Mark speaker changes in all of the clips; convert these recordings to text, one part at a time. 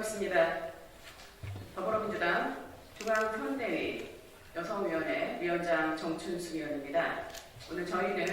Speaker 1: 반갑습니다. 더불어민주당 중앙선대위 여성위원회 위원장 정춘수 위원입니다. 오늘 저희는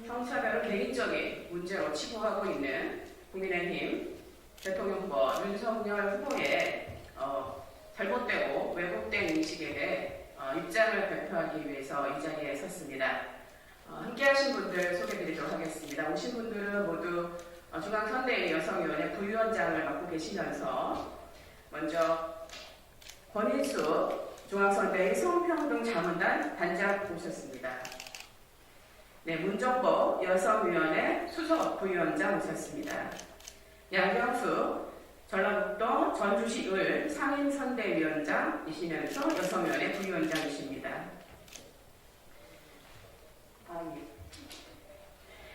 Speaker 1: 성차별을 개인적인 문제로 치부하고 있는 국민의힘 대통령 후보 윤석열 후보의 잘못되고 왜곡된 인식에 대해 입장을 발표하기 위해서 이 자리에 섰습니다. 함께 하신 분들 소개드리도록 하겠습니다. 오신 분들은 모두 중앙선대위 여성위원회 부위원장을 맡고 계시면서 먼저 권인수 중앙선대위 성평등 자문단 단장 오셨습니다. 네, 문정보 여성위원회 수석 부위원장 오셨습니다. 양경수 전라북도 전주시 을 상임선대위원장이시면서 여성위원회 부위원장이십니다.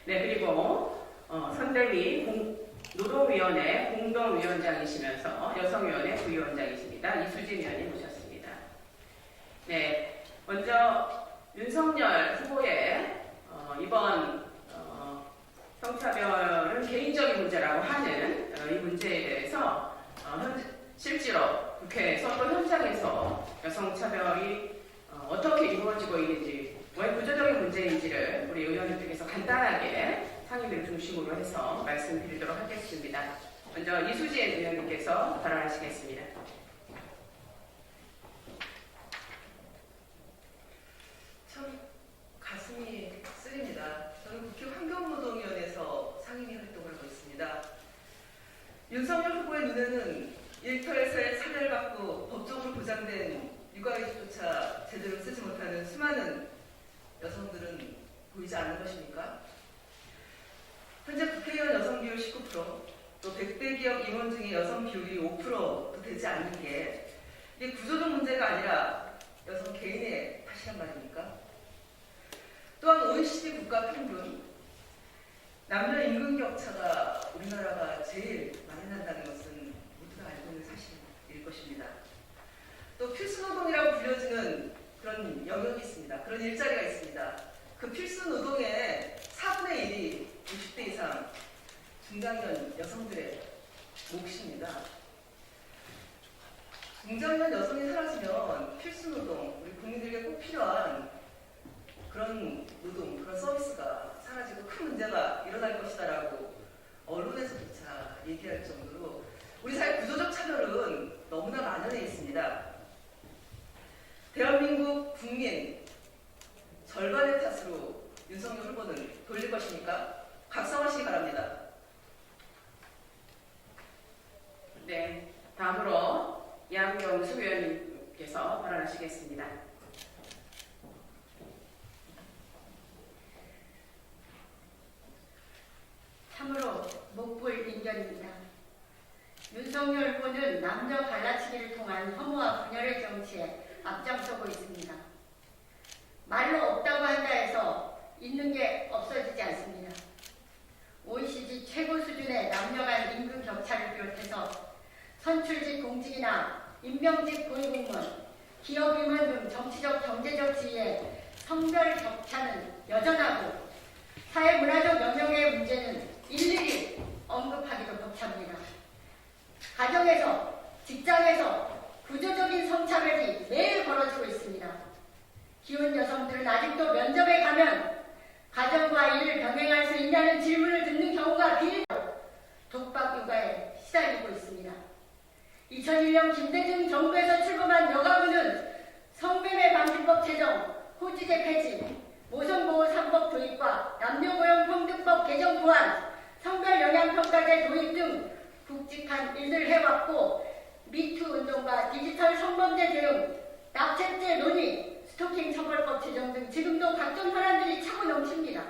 Speaker 1: 네, 그리고 선대위 노동위원회 공동위원장이시면서 여성위원회 부위원장이십니다. 이수진 위원님 모셨습니다. 네, 먼저 윤석열 후보의 이번 성차별은 개인적인 문제라고 하는 이 문제에 대해서 실제로 국회에서 또 현장에서 여성차별이 어떻게 이루어지고 있는지, 왜 구조적인 문제인지를 우리 의원님들께서 간단하게 상임위를 중심으로 해서 말씀드리도록 하겠습니다. 먼저 이수진 의원님께서 발언하시겠습니다.
Speaker 2: 참 가슴이 쓰립니다. 저는 국회 환경노동위원회에서 상임위 활동을 하고 있습니다. 윤석열 후보의 눈에는 일터에서의 차별받고 법적으로 보장된 육아휴직조차 제대로 쓰지 못하는 수많은 여성들은 보이지 않는 것입니까? 현재 국회의원 여성 비율 19%, 또 100대 기업 임원 중에 여성 비율이 5%도 되지 않는 게 이게 구조적 문제가 아니라 여성 개인의 탓이란 말입니까? 또한 OECD 국가 평균, 남녀 임금 격차가 우리나라가 제일 많이 난다는 것은 모두가 알고 있는 사실일 것입니다. 또 필수노동이라고 불려지는 그런 영역이 있습니다. 그런 일자리가 있습니다. 그 필수노동의 4분의 1이 60대 이상 중장년 여성들의 몫입니다. 중장년 여성이 사라지면 필수노동, 우리 국민들에게 꼭 필요한 그런 노동, 그런 서비스가 사라지고 큰 문제가 일어날 것이다라고 언론에서조차 얘기할 정도로 우리 사회 구조적 차별은 너무나 만연해 있습니다. 대한민국 국민 절반의 탓으로 윤석열 후보는 돌릴 것입니까? 각성하시기 바랍니다.
Speaker 1: 네, 다음으로 양경수 위원님께서 발언하시겠습니다.
Speaker 3: 참으로 목불 인견입니다. 윤석열 후보는 남녀 갈라치기를 통한 혐오와 분열의 정치에 앞장서고 있습니다. 말로 없다고 한다 해서 있는 게 없어지지 않습니다. OECD 최고 수준의 남녀 간 임금 격차를 비롯해서 선출직 공직이나 임명직 고위공무원, 기업 임원 등 정치적 경제적 지위의 성별 격차는 여전하고 사회 문화적 영역의 문제는 일일이 언급하기도 벅찹니다. 가정에서, 직장에서 구조적인 성차별이 매일 벌어지고 있습니다. 기혼 여성들은 아직도 면접에 가면 가정과 일을 병행할 수 있냐는 질문을 듣는 경우가 비일비재로 독박 육아에 시달리고 있습니다. 2001년 김대중 정부에서 출범한 여가부는 성매매 방지법 제정, 호주제 폐지, 모성보호 3법 도입과 남녀고용평등법 개정 보완, 성별영향평가제 도입 등 굵직한 일을 해왔고 미투 운동과 디지털 성범죄 대응, 납치죄 논의, 스토킹 처벌법 제정 등 지금도 각종 현안들이 차고 넘칩니다.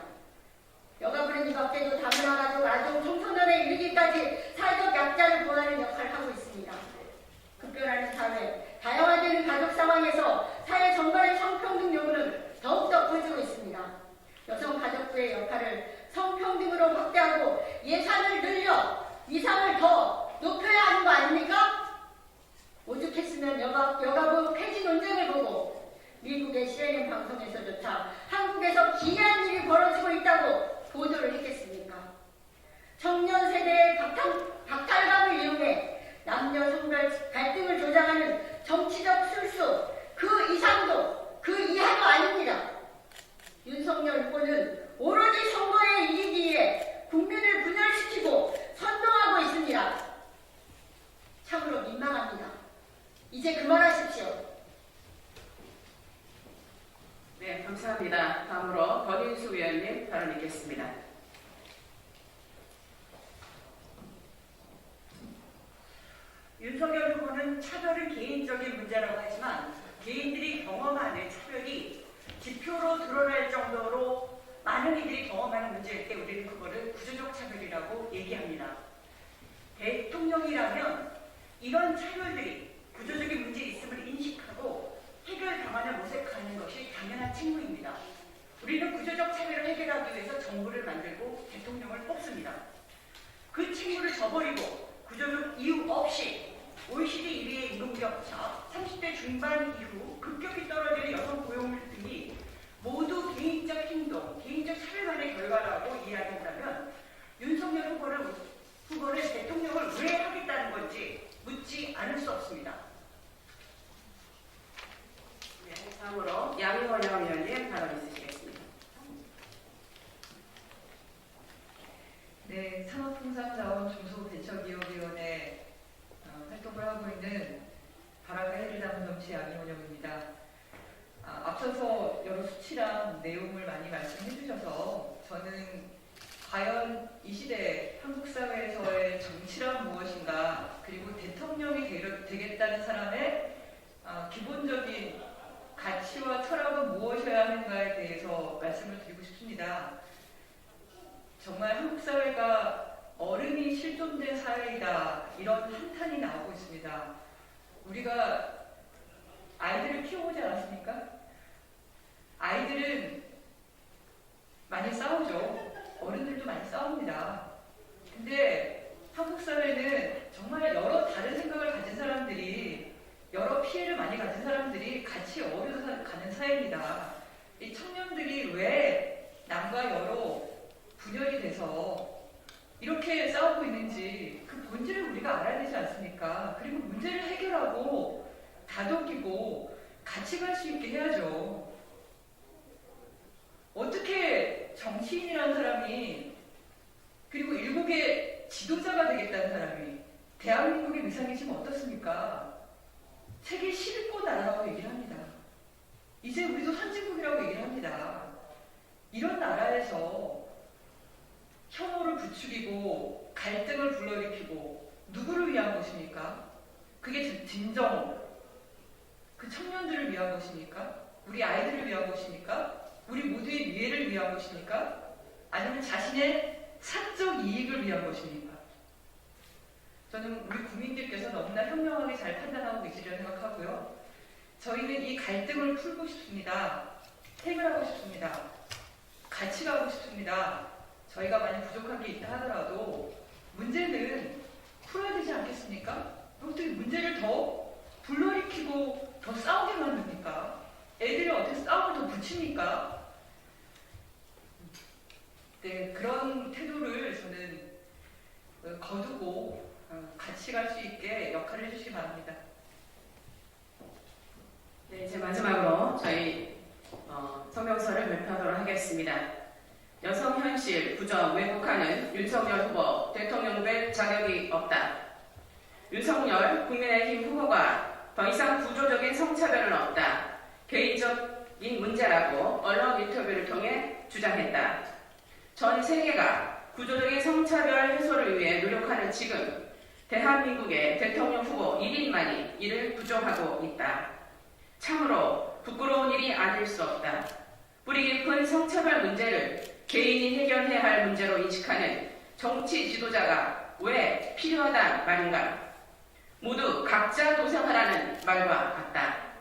Speaker 3: 여가부는 이 밖에도 다문화 가족, 아동, 청소년에 이르기까지 사회적 약자를 보호하는 역할을 하고 있습니다. 급변하는 사회, 다양화되는 가족 상황에서 사회 전반의 성평등 요구는 더욱더 커지고 있습니다. 여성가족부의 역할을 성평등으로 확대하고 예산을 늘려 위상을 더 높여야 하는 거 아닙니까? 오죽했으면 여가부 폐지 논쟁을 보고 미국의 CNN 방송에서조차 한국에서 기이한 일이 벌어지고 있다고 보도를 했겠습니까? 청년 세대의 박탈감을 이용해 남녀
Speaker 1: 감사합니다. 다음으로 권인수 위원님 발언 있겠습니다.
Speaker 4: 윤석열 후보는 차별은 개인적인 문제라고 하지만 개인들이 경험하는 차별이 지표로 드러날 정도로 많은 이들이 경험하는 문제일 때 우리는 그거를 구조적 차별이라고 얘기합니다. 대통령이라면 이런 차별들이 구조적인 문제 있음을 인식하고 해결 방안을 모색하는 것이 당연한 책무입니다. 우리는 구조적 차별을 해결하기 위해서 정부를 만들고 대통령을 뽑습니다. 그 책무를 저버리고 구조적 이유 없이 OECD 1위의 임금격차, 30대 중반 이후 급격히 떨어지는 여성 고용률 등이 모두 개인적 행동, 개인적 차별만의 결과라고 이야기한다면 윤석열 후보를 대통령을 왜 하겠다는 건지 묻지 않을 수 없습니다.
Speaker 1: 네, 다음으로 양원영 의원님 발언 있으시겠습니다.
Speaker 2: 네, 산업통상자원중소벤처기업위원회 활동을 하고 있는 바람과 해를 담은 정치 양희원영입니다. 앞서서 여러 수치랑 내용을 많이 말씀해 주셔서 저는 과연 이 시대 한국 사회에서의 정치란 무엇인가, 그리고 대통령이 되겠다는 사람의 기본적인 가치와 철학은 무엇이어야 하는가에 대해서 말씀을 드리고 싶습니다. 정말 한국 사회가 어른이 실존된 사회이다, 이런 한탄이 나오고 있습니다. 우리가 아이들을 키워보지 않았습니까? 아이들은 많이 싸우죠. 어른들도 많이 싸웁니다. 근데 한국 사회는 정말 여러 다른 생각을 가진 사람들이, 여러 피해를 많이 가진 사람들이 같이 어우러져 가는 사회입니다. 이 청년들이 왜 남과 여로 분열이 돼서 이렇게 싸우고 있는지 그 본질을 우리가 알아야 되지 않습니까? 그리고 문제를 해결하고 다독이고 같이 갈 수 있게 해야죠. 어떻게 정치인이라는 사람이, 그리고 일국의 지도자가 되겠다는 사람이 대한민국의 위상이 지금 어떻습니까? 세계 10위권 나라라고 얘기를 합니다. 이제 우리도 선진국이라고 얘기를 합니다. 이런 나라에서 혐오를 부추기고 갈등을 불러일으키고 누구를 위한 것입니까? 그게 진정 그 청년들을 위한 것입니까? 우리 아이들을 위한 것입니까? 우리 모두의 미래를 위한 것입니까? 아니면 자신의 사적 이익을 위한 것입니까? 저는 우리 국민들께서 너무나 현명하게 잘 판단하고 계시리라 생각하고요. 저희는 이 갈등을 풀고 싶습니다. 해결하고 싶습니다. 같이 가고 싶습니다. 저희가 많이 부족한 게 있다 하더라도 문제는 풀어야 되지 않겠습니까? 어떻게 문제를 더 불러일으키고 더 싸우게 만듭니까? 애들이 어떻게 싸움을 더 붙입니까? 네, 그런 태도를 저는 거두고 같이 갈 수 있게 역할을 해주시기 바랍니다.
Speaker 1: 네, 이제 마지막으로 저희 성명서를 발표하도록 하겠습니다. 여성 현실 부정 왜곡하는 윤석열 후보 대통령 될 자격이 없다. 윤석열 국민의힘 후보가 더 이상 구조적인 성차별은 없다. 개인적인 문제라고 언론 인터뷰를 통해 주장했다. 전 세계가 구조적인 성차별 해소를 위해 노력하는 지금 대한민국의 대통령 후보 1인만이 이를 부정하고 있다. 참으로 부끄러운 일이 아닐 수 없다. 뿌리 깊은 성차별 문제를 개인이 해결해야 할 문제로 인식하는 정치 지도자가 왜 필요하단 말인가? 모두 각자 도생하라는 말과 같다.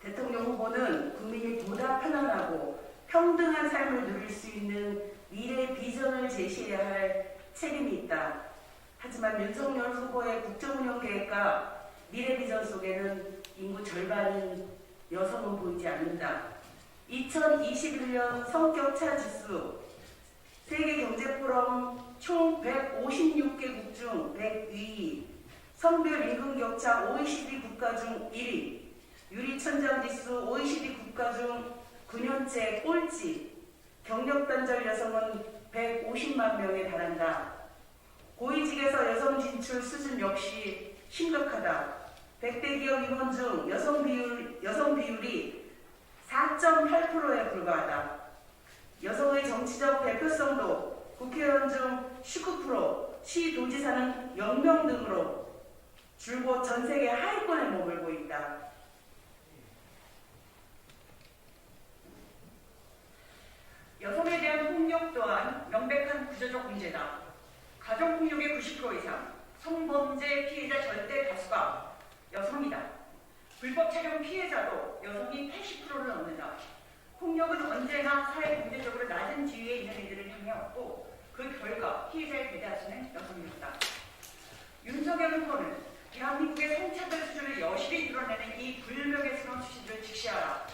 Speaker 4: 대통령 후보는 국민이 보다 편안하고 평등한 삶을 누릴 수 있는 미래 비전을 제시해야 할 책임이 있다. 하지만 윤석열 후보의 국정운영 계획과 미래 비전 속에는 인구 절반인 여성은 보이지 않는다. 2021년 성격차 지수 세계경제포럼 총 156개국 중 102위, 성별 임금격차 OECD 국가 중 1위, 유리천장지수 OECD 국가 중 9년째 꼴찌, 경력단절 여성은 150만 명에 달한다. 고위직에서 여성 진출 수준 역시 심각하다. 100대 기업
Speaker 5: 임원 중 여성 비율이 4.8%에 불과하다. 여성의 정치적 대표성도 국회의원 중 19%, 시도지사는 0명 등으로 줄곧 전 세계 하위권에 머물고 있다.
Speaker 4: 여성에 대한 폭력 또한 명백한 구조적 문제다. 가정폭력의 90% 이상, 성범죄 피해자 절대 다수가 여성이다. 불법 촬영 피해자도 여성이 80%를 넘는다. 폭력은 언제나 사회 경제적으로 낮은 지위에 있는 이들을 향해 왔고 그 결과 피해자의 대다수는 여성이었다. 윤석열 후보는 대한민국의 성차별 수준을 여실히 드러내는 이 불명예스러운 수치를 직시하라.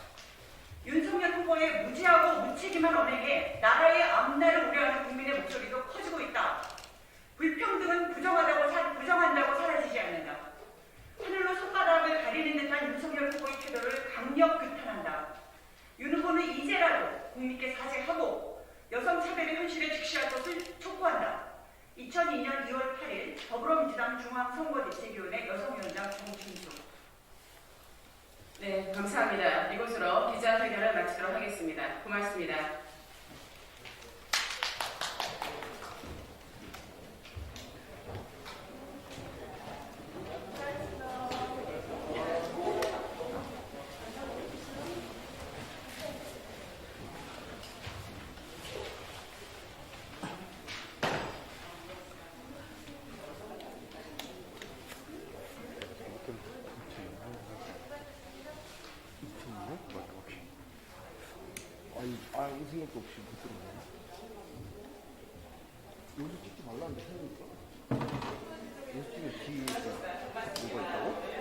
Speaker 4: 윤석열 후보의 무지하고 무책임한 언행에 나라의 앞날을 우려하는 국민의 목소리도 커지고 있다. 불평등은 부정한다고 사라지지 않는다. 하늘로 손바닥을 가리는 듯한 윤석열 후보의 태도를 강력 규탄한다. 윤 후보는 이제라도 국민께 사죄하고 여성차별의 현실을 직시할 것을 촉구한다. 2002년 2월 8일 더불어민주당 중앙선거대책위원회 여성위원장 정진수.
Speaker 1: 네, 감사합니다. 이것으로 기자회견을 마치도록 하겠습니다. 고맙습니다.
Speaker 6: 아무 생각도 없이 못 들어가네. 여기서 찍지 말라는데 생각이니까. 여기서 찍으면 뒤에 뭐가 있다고?